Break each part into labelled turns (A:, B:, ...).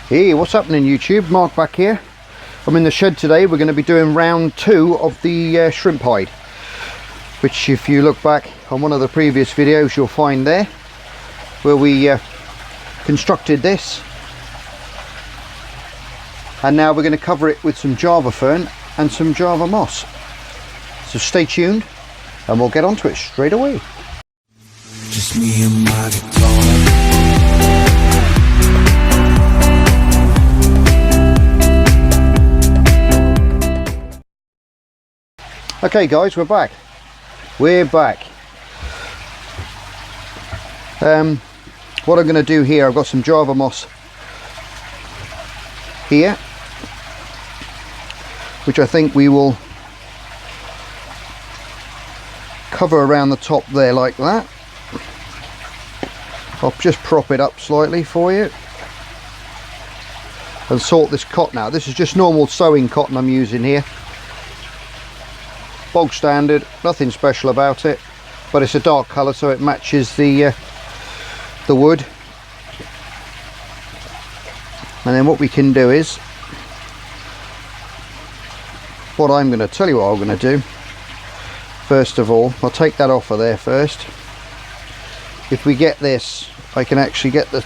A: Hey, what's happening YouTube? Mark back here. I'm in the shed today. We're going to be doing round 2 of the shrimp hide, which if you look back on one of the previous videos you'll find there where we constructed this, and now we're going to cover it with some Java fern and some Java moss. So stay tuned and we'll get onto it straight away.
B: Just me and my guitar.
A: Okay guys, we're back. What I'm going to do here, I've got some Java moss here, which I think we will cover around the top there like that. I'll just prop it up slightly for you and sort this cotton out. This is just normal sewing cotton I'm using here. Bog standard, nothing special about it, but it's a dark colour so it matches the wood. And then what we can do is, what I'm going to tell you what I'm going to do. First of all, I'll take that off of there first. If we get this, I can actually get the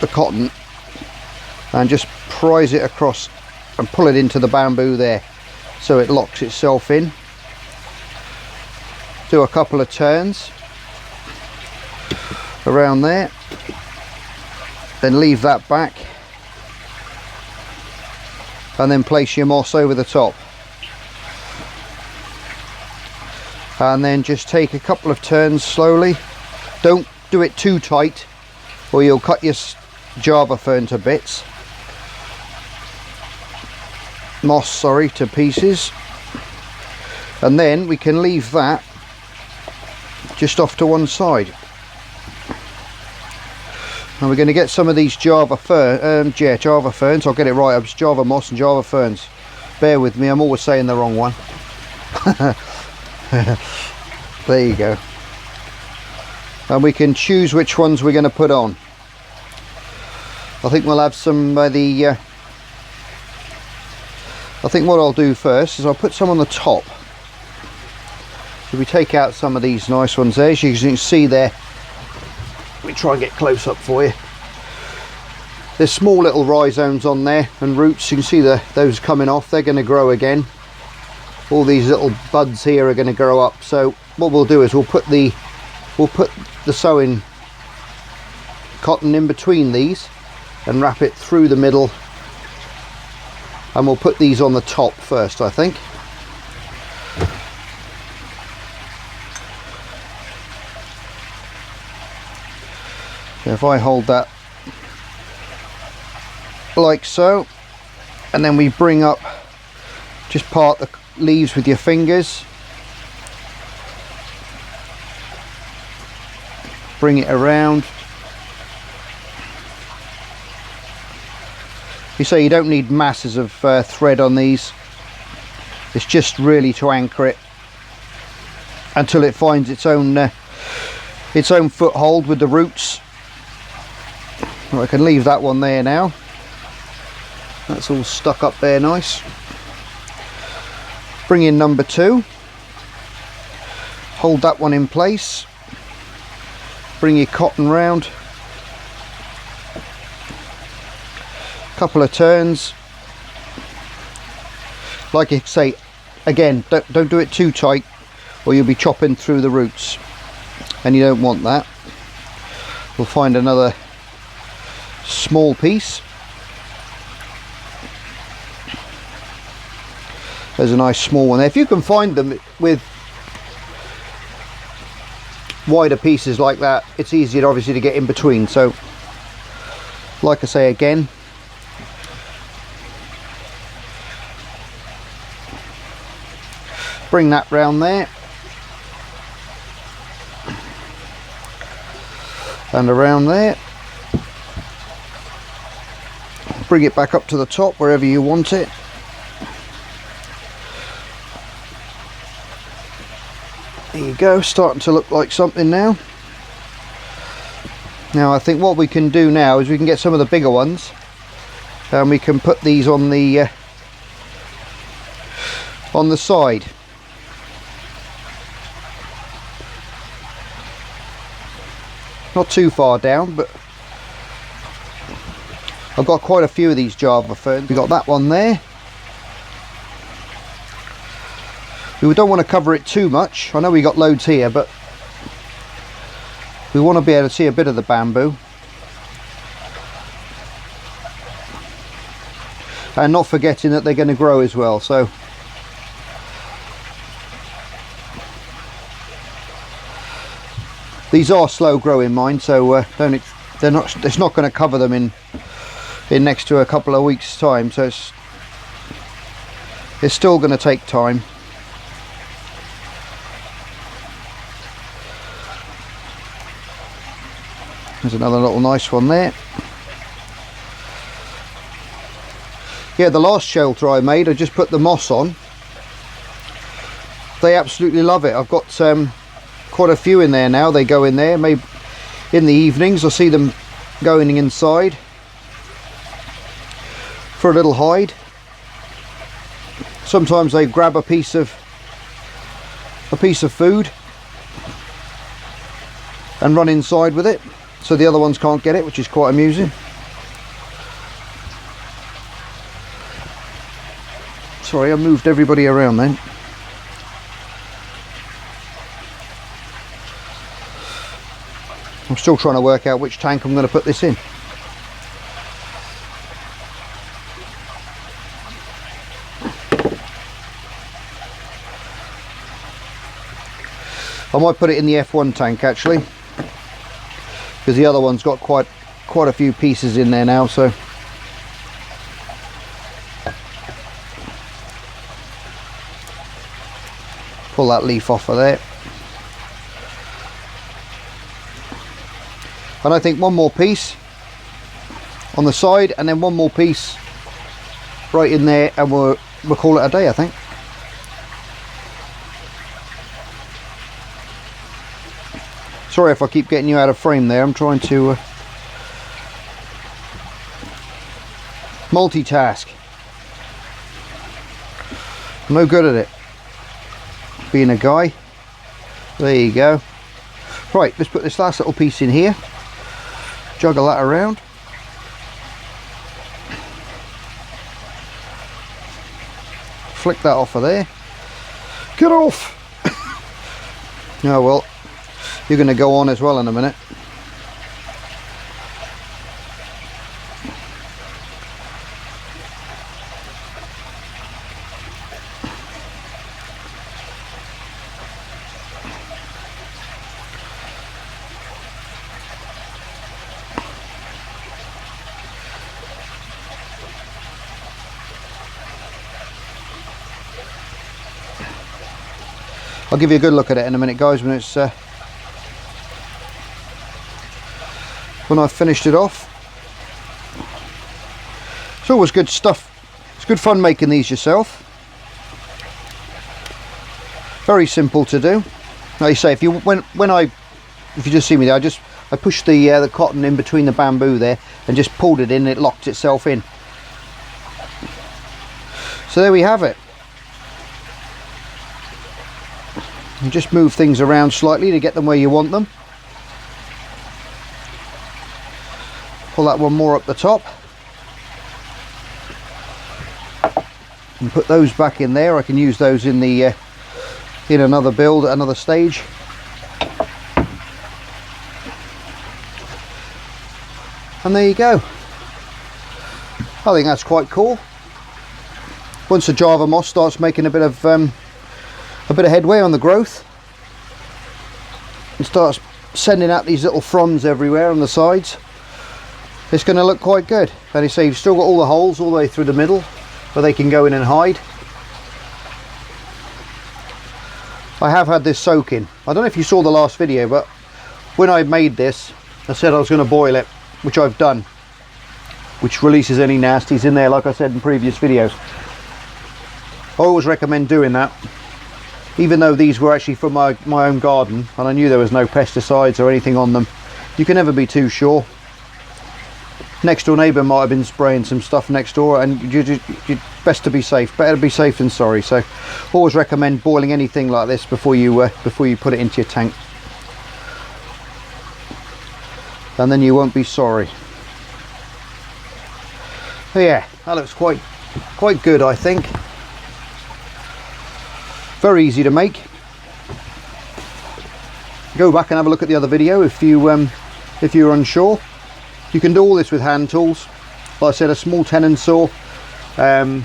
A: cotton and just prise it across and pull it into the bamboo there, so it locks itself in. Do a couple of turns around there, then leave that back, and then place your moss over the top, and then just take a couple of turns slowly. Don't do it too tight or you'll cut your Java fern to bits, moss, sorry, to pieces. And then we can leave that just off to one side. And we're going to get some of these Java ferns. I'll get it right. It's Java moss and Java ferns. Bear with me, I'm always saying the wrong one. There you go. And we can choose which ones we're going to put on. I think we'll have some I think what I'll do first is I'll put some on the top. So we take out some of these nice ones there, as you can see there. Let me try and get close up for you. There's small little rhizomes on there and roots. You can see those coming off. They're going to grow again. All these little buds here are going to grow up. So what we'll do is we'll put the sewing cotton in between these and wrap it through the middle, and we'll put these on the top first, I think. So if I hold that like so, and then we bring up, just part the leaves with your fingers, bring it around. You say you don't need masses of thread on these. It's just really to anchor it until it finds its own foothold with the roots. Well, I can leave that one there now. That's all stuck up there nice. Bring in number 2. Hold that one in place. Bring your cotton round. Couple of turns. Like I say, again, don't do it too tight or you'll be chopping through the roots, and you don't want that. We'll find another small piece. There's a nice small one there. If you can find them with wider pieces like that, it's easier obviously to get in between. So like I say again, bring that round there and around there, bring it back up to the top wherever you want it. There you go, starting to look like something now. Now I think what we can do now is we can get some of the bigger ones and we can put these on the side. Not too far down, but I've got quite a few of these Java ferns. We got that one there. We don't want to cover it too much. I know we got loads here, but we want to be able to see a bit of the bamboo. And not forgetting that they're going to grow as well, so these are slow growing mine, so it's not going to cover them in next to a couple of weeks time, so it's still going to take time. There's another little nice one there. Yeah, the last shelter I made, I just put the moss on. They absolutely love it. I've got quite a few in there now. They go in there, maybe in the evenings I see them going inside for a little hide. Sometimes they grab a piece of food and run inside with it, so the other ones can't get it, which is quite amusing. Sorry, I moved everybody around then. I'm still trying to work out which tank I'm going to put this in. I might put it in the F1 tank actually, because the other one's got quite a few pieces in there now, so pull that leaf off of there. And I think one more piece on the side and then one more piece right in there, and we'll call it a day, I think. Sorry if I keep getting you out of frame there. I'm trying to multitask. I'm no good at it, being a guy. There you go. Right, let's put this last little piece in here. Juggle that around. Flick that off of there. Get off! Oh well, you're going to go on as well in a minute. I'll give you a good look at it in a minute, guys, when it's when I've finished it off. It's always good stuff. It's good fun making these yourself. Very simple to do. Like you say, if you just see me there, I pushed the cotton in between the bamboo there and just pulled it in, and it locked itself in. So there we have it. You just move things around slightly to get them where you want them. Pull that one more up the top and put those back in there. I can use those in the in another build at another stage. And there you go. I think that's quite cool. Once the Java moss starts making a bit of headway on the growth and starts sending out these little fronds everywhere on the sides, it's going to look quite good. And you say you've still got all the holes all the way through the middle where they can go in and hide. I have had this soaking. I don't know if you saw the last video, but when I made this I said I was going to boil it, which I've done, which releases any nasties in there, like I said in previous videos. I always recommend doing that, even though these were actually from my own garden and I knew there was no pesticides or anything on them You can never be too sure. Next door neighbour might have been spraying some stuff next door, and you best to be safe. Better to be safe than sorry. So always recommend boiling anything like this before you put it into your tank, and then you won't be sorry. But yeah, that looks quite good, I think. Very easy to make. Go back and have a look at the other video if you're unsure. You can do all this with hand tools. Like I said, a small tenon saw to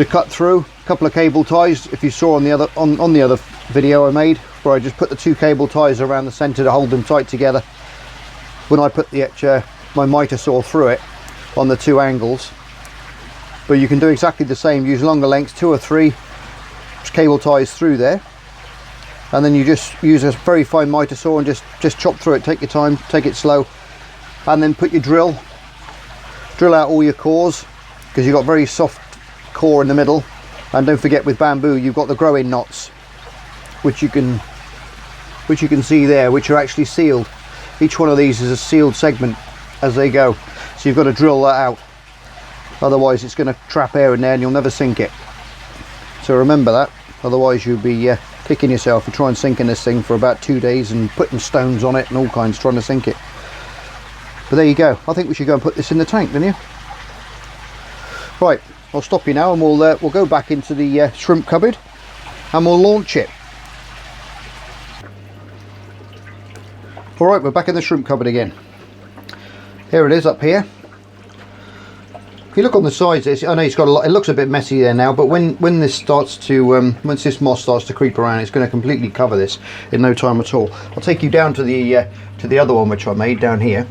A: cut through, a couple of cable ties. If you saw on the other video I made, where I just put the 2 cable ties around the centre to hold them tight together. When I put my mitre saw through it on the 2 angles. But you can do exactly the same. Use longer lengths, 2 or 3 cable ties through there, and then you just use a very fine mitre saw and just chop through it. Take your time, take it slow, and then put your drill out all your cores, because you've got very soft core in the middle. And don't forget, with bamboo you've got the growing knots, which you can see there, which are actually sealed. Each one of these is a sealed segment as they go, so you've got to drill that out, otherwise it's going to trap air in there and you'll never sink it. So remember that, otherwise you'll be kicking yourself for trying sinking this thing for about 2 days and putting stones on it and all kinds trying to sink it. But there you go. I think we should go and put this in the tank, don't you? Right, I'll stop you now, and we'll go back into the shrimp cupboard and we'll launch it. Alright, we're back in the shrimp cupboard again. Here it is up here. If you look on the sides, I know it's got a lot. It looks a bit messy there now, but when this starts to once this moss starts to creep around, it's going to completely cover this in no time at all. I'll take you down to the other one which I made down here,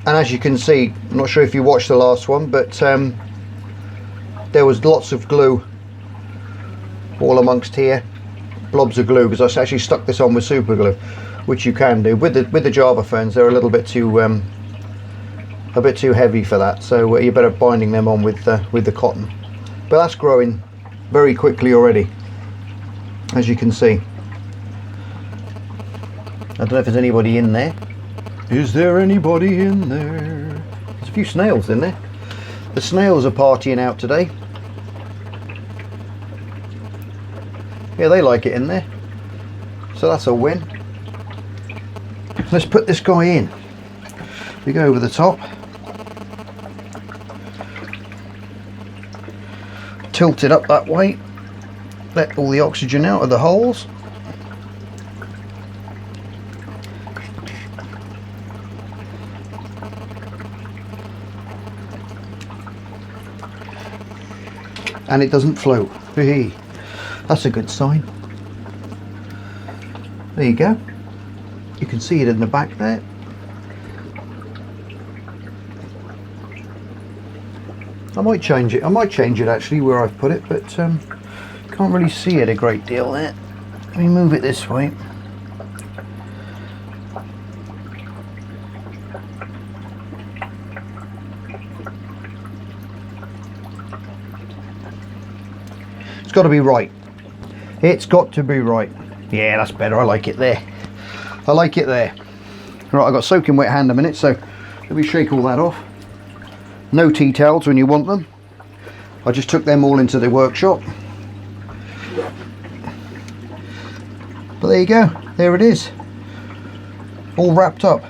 A: and as you can see, I'm not sure if you watched the last one, but there was lots of glue all amongst here, blobs of glue, because I actually stuck this on with super glue, which you can do with the Java ferns. They're a little bit too heavy for that, so you're better binding them on with the cotton. But that's growing very quickly already, as you can see. I don't know if there's anybody in there. Is there anybody in there? There's a few snails in there. The snails are partying out today. Yeah, they like it in there, so that's a win. Let's put this guy in. We go over the top, tilt it up that way, let all the oxygen out of the holes. And it doesn't float. Hey, that's a good sign. There you go. You can see it in the back there. I might change it. I might change it actually where I've put it, but can't really see it a great deal there. Let me move it this way. It's got to be right. It's got to be right. Yeah, that's better. I like it there. I like it there. Right, I've got soaking wet hand a minute, so let me shake all that off. No tea towels when you want them. I just took them all into the workshop. But there you go. There it is. All wrapped up.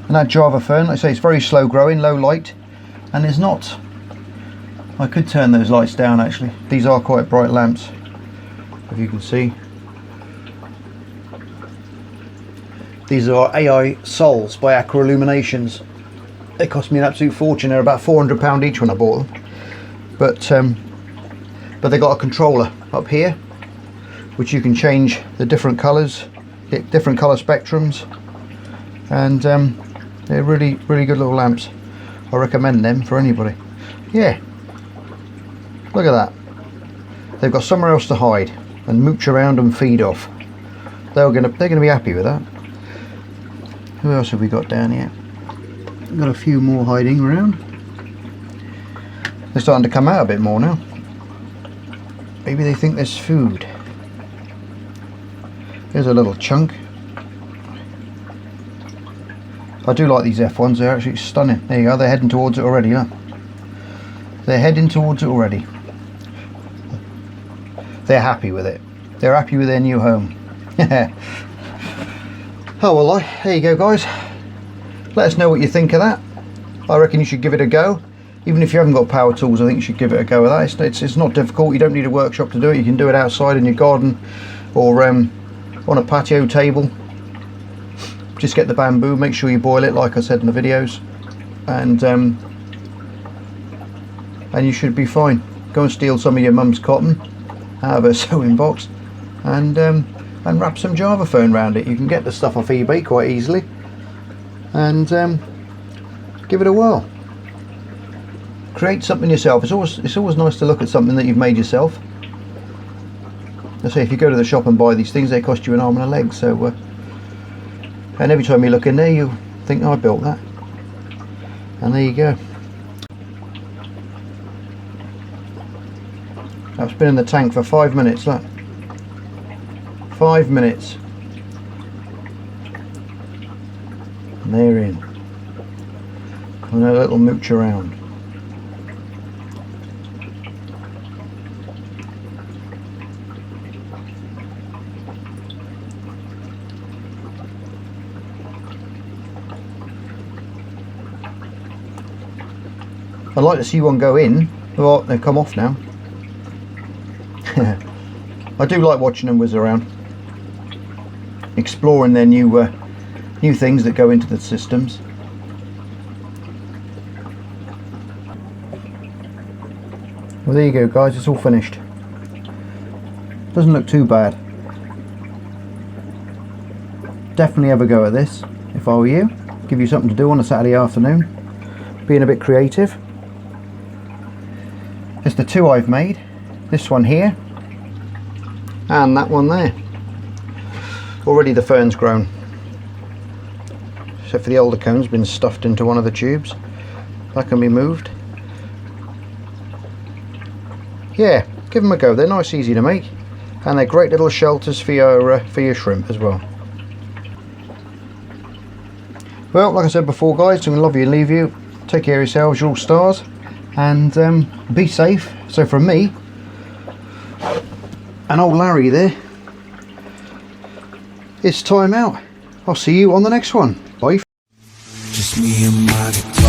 A: And that Java fern, like I say, it's very slow growing, low light, and there's not. I could turn those lights down actually. These are quite bright lamps, if you can see. These are AI Sols by Aqua Illuminations. They cost me an absolute fortune. They're about £400 each when I bought them. But they got a controller up here, which you can change the different colours, get different colour spectrums, and they're really good little lamps. I recommend them for anybody. Yeah, look at that. They've got somewhere else to hide and mooch around and feed off. They're gonna be happy with that. Who else have we got down here? We've got a few more hiding around. They're starting to come out a bit more now. Maybe they think there's food. Here's a little chunk. I do like these F1s, they're actually stunning. There you go, they're heading towards it already, look. They're heading towards it already. They're happy with it. They're happy with their new home. Oh well, there you go guys. Let us know what you think of that. I reckon you should give it a go. Even if you haven't got power tools, I think you should give it a go with that. It's not difficult, you don't need a workshop to do it. You can do it outside in your garden or on a patio table. Just get the bamboo, make sure you boil it like I said in the videos, and you should be fine. Go and steal some of your mum's cotton out of her sewing box and wrap some Java fern around it. You can get the stuff off eBay quite easily, and give it a whirl. Create something yourself. It's always nice to look at something that you've made yourself. I say, if you go to the shop and buy these things, they cost you an arm and a leg. So, and every time you look in there, you think, oh, I built that. And there you go. That's been in the tank for 5 minutes. Look, 5 minutes. And they're in. And a little mooch around. I'd like to see one go in. Oh, they've come off now. I do like watching them whiz around, exploring their new things that go into the systems. Well, there you go guys, it's all finished. Doesn't look too bad. Definitely have a go at this if I were you. Give you something to do on a Saturday afternoon. Being a bit creative. There's the two I've made. This one here and that one there. Already the fern's grown, except for the older cone's been stuffed into one of the tubes. That can be moved. Yeah, give them a go. They're nice, easy to make, and they're great little shelters for your shrimp as well. Well, like I said before guys, I'm going to love you and leave you. Take care of yourselves, you're all stars, and be safe. So from me and old Larry there, it's time out. I'll see you on the next one. Bye.
B: Just me and my guitar.